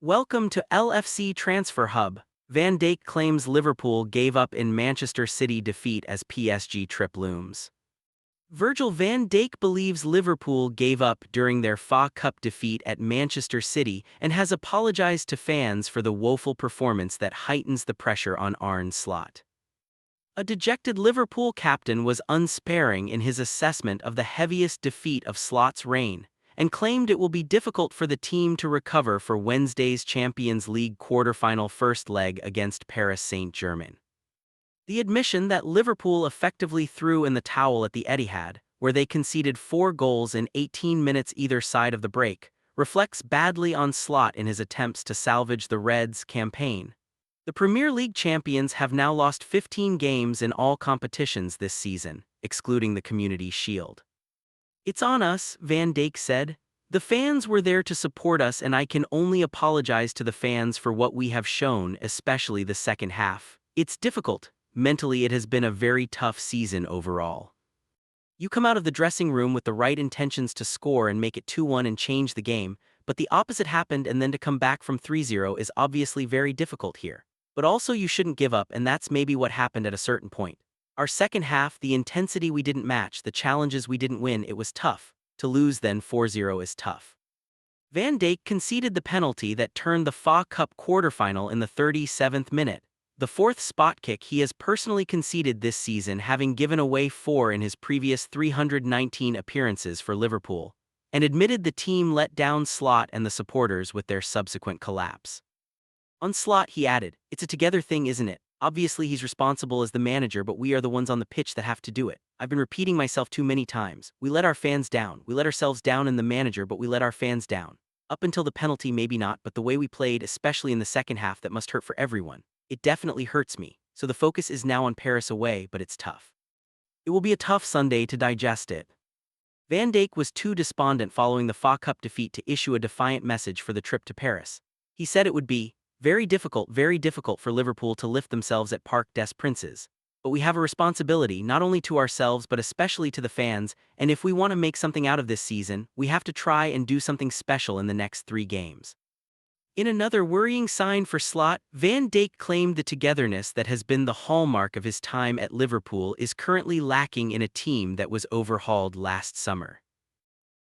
Welcome to LFC Transfer Hub. Van Dijk claims Liverpool gave up in Manchester City defeat as PSG trip looms. Virgil van Dijk believes Liverpool gave up during their FA Cup defeat at Manchester City and has apologized to fans for the woeful performance that heightens the pressure on Arne Slot. A dejected Liverpool captain was unsparing in his assessment of the heaviest defeat of Slot's reign, and claimed it will be difficult for the team to recover for Wednesday's Champions League quarter-final first leg against Paris Saint-Germain. The admission that Liverpool effectively threw in the towel at the Etihad, where they conceded 4 goals in 18 minutes either side of the break, reflects badly on Slot in his attempts to salvage the Reds' campaign. The Premier League champions have now lost 15 games in all competitions this season, excluding the Community Shield. "It's on us," Van Dijk said. "The fans were there to support us, and I can only apologize to the fans for what we have shown, especially the second half. It's difficult. Mentally, it has been a very tough season overall. You come out of the dressing room with the right intentions to score and make it 2-1 and change the game, but the opposite happened, and then to come back from 3-0 is obviously very difficult here. But also you shouldn't give up, and that's maybe what happened at a certain point. Our second half, the intensity we didn't match, the challenges we didn't win, it was tough. To lose then 4-0 is tough." Van Dijk conceded the penalty that turned the FA Cup quarterfinal in the 37th minute, the fourth spot kick he has personally conceded this season, having given away 4 in his previous 319 appearances for Liverpool, and admitted the team let down Slot and the supporters with their subsequent collapse. On Slot, he added, "It's a together thing, isn't it? Obviously he's responsible as the manager, but we are the ones on the pitch that have to do it. I've been repeating myself too many times. We let our fans down. We let ourselves down in the manager, but we let our fans down. Up until the penalty, maybe not, but the way we played, especially in the second half, that must hurt for everyone. It definitely hurts me. So the focus is now on Paris away, but it's tough. It will be a tough Sunday to digest it." Van Dijk was too despondent following the FA Cup defeat to issue a defiant message for the trip to Paris. He said it would be very difficult for Liverpool to lift themselves at Parc des Princes. But we have a responsibility not only to ourselves but especially to the fans, and if we want to make something out of this season, we have to try and do something special in the next 3 games. In another worrying sign for Slot, Van Dijk claimed the togetherness that has been the hallmark of his time at Liverpool is currently lacking in a team that was overhauled last summer.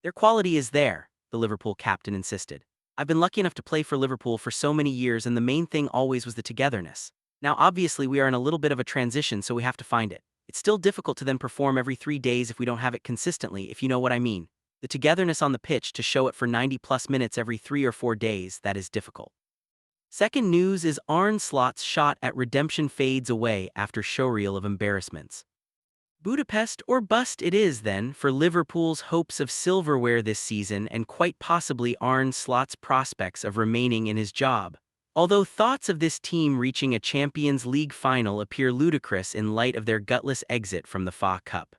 "Their quality is there," the Liverpool captain insisted. "I've been lucky enough to play for Liverpool for so many years, and the main thing always was the togetherness. Now obviously we are in a little bit of a transition, so we have to find it. It's still difficult to then perform every 3 days if we don't have it consistently, if you know what I mean. The togetherness on the pitch to show it for 90+ minutes every 3 or 4 days, that is difficult." Second news is Arne Slot's shot at redemption fades away after showreel of embarrassments. Budapest or bust it is then for Liverpool's hopes of silverware this season, and quite possibly Arne Slot's prospects of remaining in his job. Although thoughts of this team reaching a Champions League final appear ludicrous in light of their gutless exit from the FA Cup.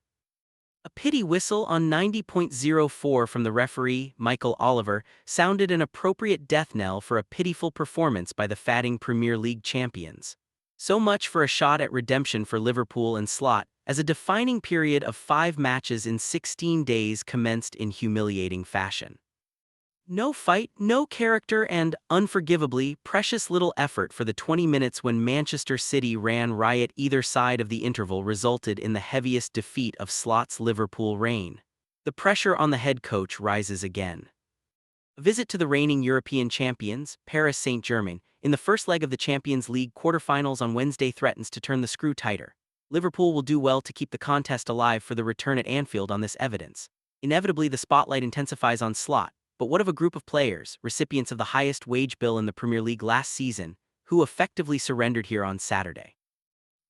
A pity whistle on 90.04 from the referee, Michael Oliver, sounded an appropriate death knell for a pitiful performance by the fatting Premier League champions. So much for a shot at redemption for Liverpool and Slot, as a defining period of 5 matches in 16 days commenced in humiliating fashion. No fight, no character, and, unforgivably, precious little effort for the 20 minutes when Manchester City ran riot either side of the interval resulted in the heaviest defeat of Slot's Liverpool reign. The pressure on the head coach rises again. A visit to the reigning European champions, Paris Saint-Germain, in the first leg of the Champions League quarter-finals on Wednesday threatens to turn the screw tighter. Liverpool will do well to keep the contest alive for the return at Anfield on this evidence. Inevitably, the spotlight intensifies on Slot, but what of a group of players, recipients of the highest wage bill in the Premier League last season, who effectively surrendered here on Saturday?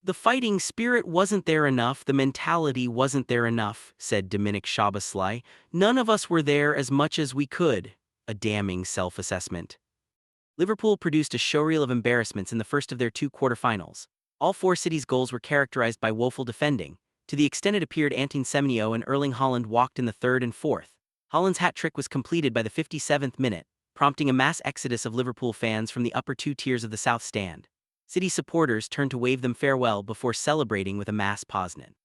"The fighting spirit wasn't there enough, the mentality wasn't there enough," said Dominic Szoboszlai. "None of us were there as much as we could." A damning self-assessment. Liverpool produced a showreel of embarrassments in the first of their 2 quarterfinals. All 4 City's goals were characterized by woeful defending. To the extent it appeared Antoine Semenyo and Erling Haaland walked in the 3rd and 4th. Haaland's hat-trick was completed by the 57th minute, prompting a mass exodus of Liverpool fans from the upper 2 tiers of the South Stand. City supporters turned to wave them farewell before celebrating with a mass Poznan.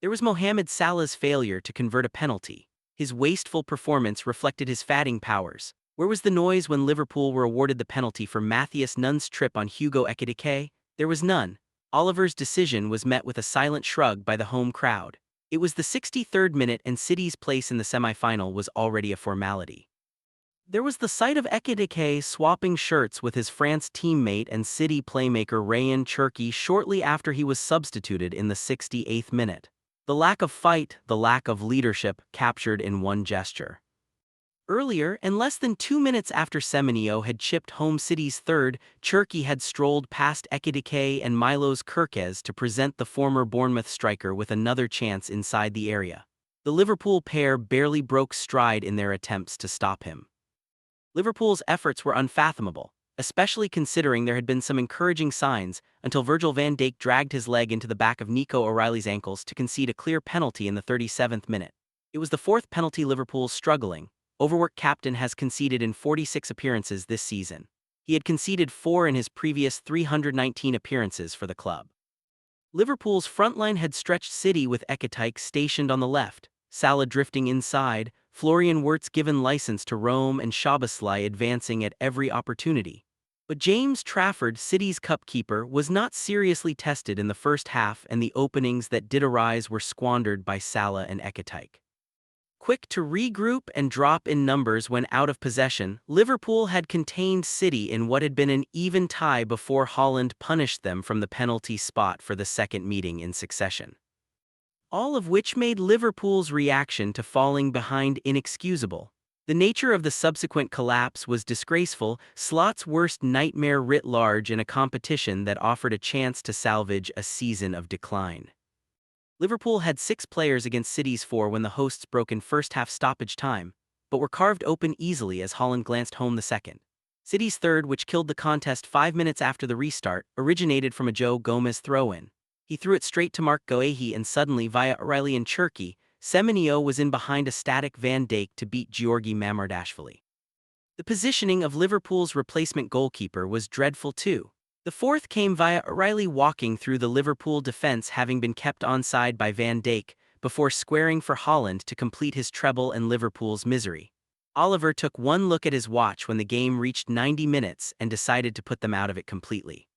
There was Mohamed Salah's failure to convert a penalty. His wasteful performance reflected his fatting powers. Where was the noise when Liverpool were awarded the penalty for Matthias Nunn's trip on Hugo Ekitike? There was none. Oliver's decision was met with a silent shrug by the home crowd. It was the 63rd minute and City's place in the semi-final was already a formality. There was the sight of Ekitike swapping shirts with his France teammate and City playmaker Ryan Cherki shortly after he was substituted in the 68th minute. The lack of fight, the lack of leadership, captured in one gesture. Earlier, and less than 2 minutes after Semenyo had chipped home City's third, Cherki had strolled past Ekitike and Milos Kerkez to present the former Bournemouth striker with another chance inside the area. The Liverpool pair barely broke stride in their attempts to stop him. Liverpool's efforts were unfathomable, especially considering there had been some encouraging signs until Virgil van Dijk dragged his leg into the back of Nico O'Reilly's ankles to concede a clear penalty in the 37th minute. It was the fourth penalty Liverpool's struggling, overworked captain has conceded in 46 appearances this season. He had conceded 4 in his previous 319 appearances for the club. Liverpool's front line had stretched City with Ekitike stationed on the left, Salah drifting inside, Florian Wirtz given license to roam and Szoboszlai advancing at every opportunity. But James Trafford, City's cupkeeper, was not seriously tested in the first half and the openings that did arise were squandered by Salah and Ekitike. Quick to regroup and drop in numbers when out of possession, Liverpool had contained City in what had been an even tie before Haaland punished them from the penalty spot for the second meeting in succession. All of which made Liverpool's reaction to falling behind inexcusable. The nature of the subsequent collapse was disgraceful, Slot's worst nightmare writ large in a competition that offered a chance to salvage a season of decline. Liverpool had 6 players against City's 4 when the hosts broke in first-half stoppage time, but were carved open easily as Haaland glanced home the second. City's third, which killed the contest 5 minutes after the restart, originated from a Joe Gomez throw-in. He threw it straight to Mark Guehi and suddenly, via O'Reilly and Cherki, Semenyo was in behind a static Van Dijk to beat Georgi Mamardashvili. The positioning of Liverpool's replacement goalkeeper was dreadful too. The fourth came via O'Reilly walking through the Liverpool defense having been kept onside by Van Dijk, before squaring for Haaland to complete his treble and Liverpool's misery. Oliver took one look at his watch when the game reached 90 minutes and decided to put them out of it completely.